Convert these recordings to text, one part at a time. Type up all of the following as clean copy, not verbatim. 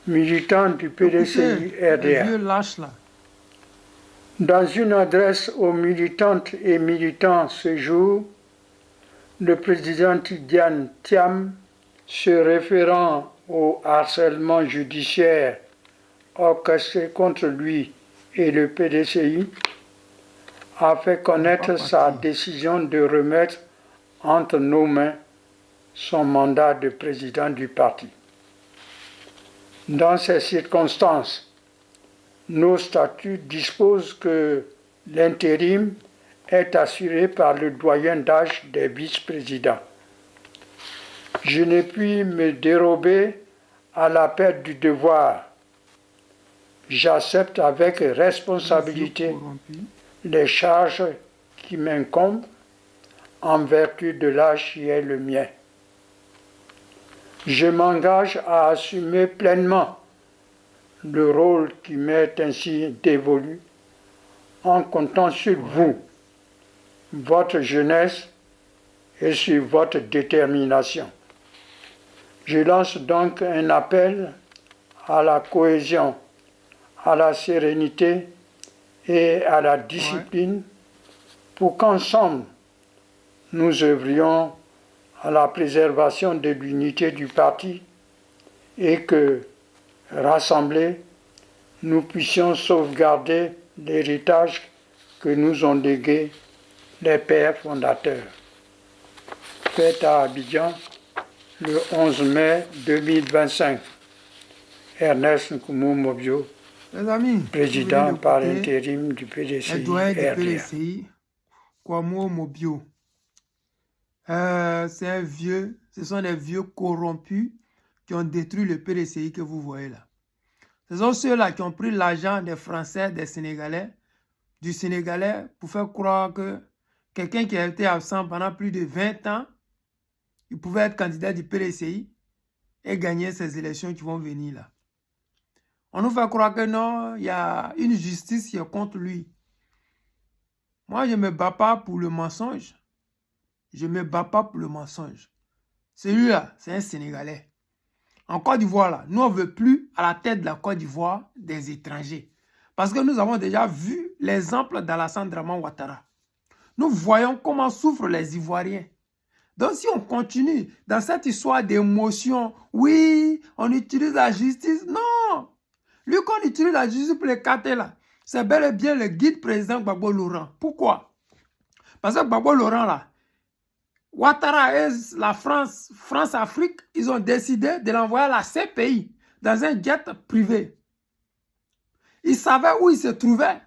Militant du PDCI RDA. Dans une adresse aux militantes et militants ce jour, le président Diane Thiam, se référant au harcèlement judiciaire orchestré contre lui et le PDCI, a fait connaître sa décision de remettre entre nos mains son mandat de président du parti. Dans ces circonstances, nos statuts disposent que l'intérim est assuré par le doyen d'âge des vice-présidents. Je ne puis me dérober à l'appel du devoir. J'accepte avec responsabilité les charges qui m'incombent en vertu de l'âge qui est le mien. Je m'engage à assumer pleinement le rôle qui m'est ainsi dévolu en comptant sur vous, votre jeunesse et sur votre détermination. Je lance donc un appel à la cohésion, à la sérénité et à la discipline pour qu'ensemble nous œuvrions à la préservation de l'unité du parti et que, rassemblés, nous puissions sauvegarder l'héritage que nous ont légué les pères fondateurs. Fait à Abidjan le 11 mai 2025. Ernest Nkoumou Mobio, président par intérim du PDCI RDA. Kwamo Mobio. C'est un vieux, ce sont des vieux corrompus qui ont détruit le PDCI que vous voyez là. Ce sont ceux-là qui ont pris l'argent des Français, des Sénégalais, du Sénégalais pour faire croire que quelqu'un qui a été absent pendant plus de 20 ans, il pouvait être candidat du PDCI et gagner ces élections qui vont venir là. On nous fait croire que non, il y a une justice qui est contre lui. Moi, je ne me bats pas pour le mensonge. Je ne me bats pas pour le mensonge. Celui-là, c'est un Sénégalais. En Côte d'Ivoire, là, nous, on ne veut plus à la tête de la Côte d'Ivoire des étrangers. Parce que nous avons déjà vu l'exemple d'Alassane Draman Ouattara. Nous voyons comment souffrent les Ivoiriens. Donc, si on continue dans cette histoire d'émotion, oui, on utilise la justice. Non! Lui, qu'on utilise la justice pour les carter là, c'est bel et bien le guide président Gbagbo Laurent. Pourquoi? Parce que Gbagbo Laurent là, Ouattara et la France-Afrique, ils ont décidé de l'envoyer à la CPI dans un jet privé. Ils savaient où il se trouvait.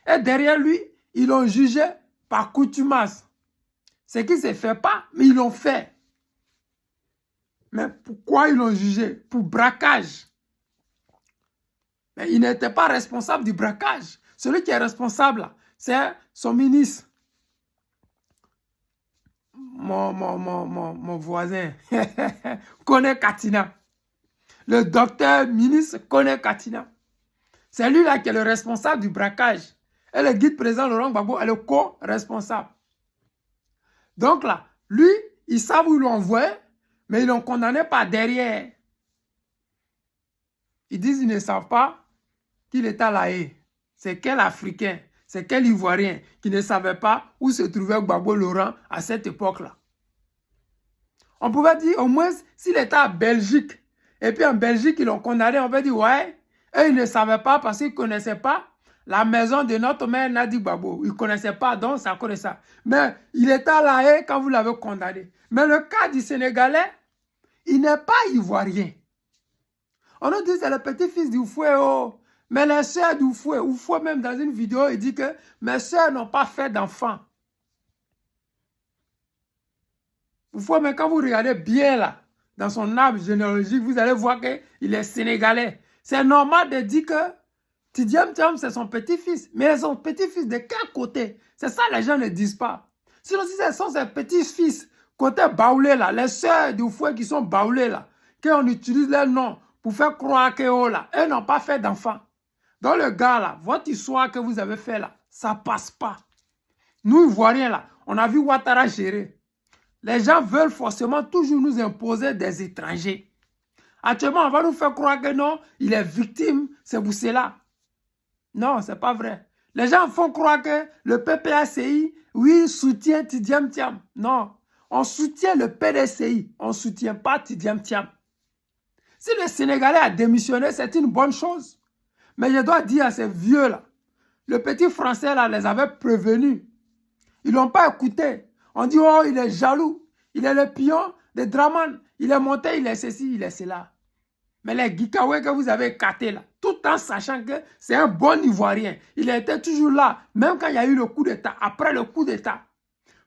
Et derrière lui, ils l'ont jugé par coutumace. Ce qui ne se fait pas, mais ils l'ont fait. Mais pourquoi ils l'ont jugé? Pour braquage. Mais il n'était pas responsable du braquage. Celui qui est responsable, c'est son ministre. Mon voisin, Kone Katina. Le docteur ministre Kone Katina. C'est lui-là qui est le responsable du braquage. Et le guide président Laurent Gbagbo est le co-responsable. Donc là, lui, ils savent où ils l'ont envoyé, mais ils l'ont condamné par derrière. Ils disent qu'ils ne savent pas qu'il est à La Haye. C'est quel Africain, c'est quel Ivoirien qui ne savait pas où se trouvait Gbagbo Laurent à cette époque-là. On pouvait dire au moins s'il était à Belgique, et puis en Belgique ils l'ont condamné, on peut dire ouais, et ils ne savaient pas parce qu'ils ne connaissaient pas la maison de notre mère Nadi Gbagbo. Ils ne connaissaient pas, donc ça connaît ça. Mais il était à La Haye quand vous l'avez condamné. Mais le cas du Sénégalais, il n'est pas ivoirien. On nous dit c'est le petit-fils du fouet, oh. Mais les sœurs du fouet, ou fouet même dans une vidéo, il dit que mes sœurs n'ont pas fait d'enfants. Fouet, mais quand vous regardez bien là, dans son arbre généalogique, vous allez voir qu'il est sénégalais. C'est normal de dire que Tidiane Thiam, c'est son petit-fils. Mais son petit-fils de quel côté? C'est ça les gens ne disent pas. Sinon, si ce sont ses petits-fils, côté baoulé là, les sœurs du fouet qui sont baoulées là, qu'on utilise leur nom pour faire croire qu'eux là, eux n'ont pas fait d'enfants. Donc le gars là, votre histoire que vous avez fait là, ça passe pas. Nous, Ivoiriens là, on a vu Ouattara gérer. Les gens veulent forcément toujours nous imposer des étrangers. Actuellement, on va nous faire croire que non, il est victime, c'est pour cela. Non, c'est pas vrai. Les gens font croire que le PPACI, oui, soutient Tidiane Thiam. Non, on soutient le PDCI, on ne soutient pas Tidiane Thiam. Si le Sénégalais a démissionné, c'est une bonne chose. Mais je dois dire à ces vieux-là, le petit français là les avait prévenus. Ils n'ont pas écouté. On dit, oh, il est jaloux. Il est le pion de Draman. Il est monté, il est ceci, il est cela. Mais les Gikawe que vous avez écartés là, tout en sachant que c'est un bon Ivoirien, il était toujours là, même quand il y a eu le coup d'État, après le coup d'État.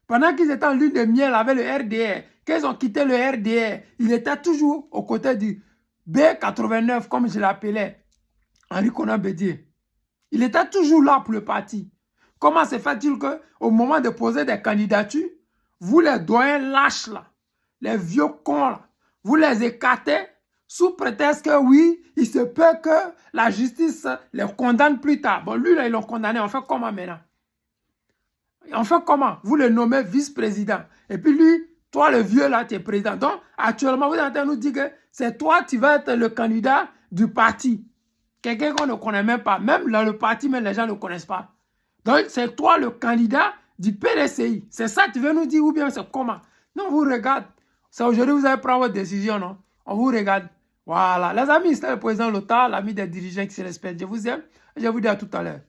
Pendant qu'ils étaient en lune de miel avec le RDR, qu'ils ont quitté le RDR, il était toujours aux côtés du B89, comme je l'appelais, Henri Konan Bédié. Il était toujours là pour le parti. Comment se fait-il qu'au moment de poser des candidatures, vous les doyens lâches là, les vieux cons là, vous les écartez sous prétexte que oui, il se peut que la justice les condamne plus tard. Bon, lui là, ils l'ont condamné, on fait comment maintenant? On fait comment? Vous le nommez vice-président. Et puis lui, toi le vieux là, tu es président. Donc actuellement, vous êtes en train de nous dire que c'est toi qui vas être le candidat du parti. Quelqu'un qu'on ne connaît même pas. Même dans le parti, mais les gens ne le connaissent pas. Donc, c'est toi le candidat du PDCI. C'est ça que tu veux nous dire ou bien c'est comment? Non, on vous regarde. C'est aujourd'hui que vous allez prendre votre décision, non? On vous regarde. Voilà. Les amis, c'était le président Lothar, l'ami des dirigeants qui se respectent. Je vous aime et je vous dis à tout à l'heure.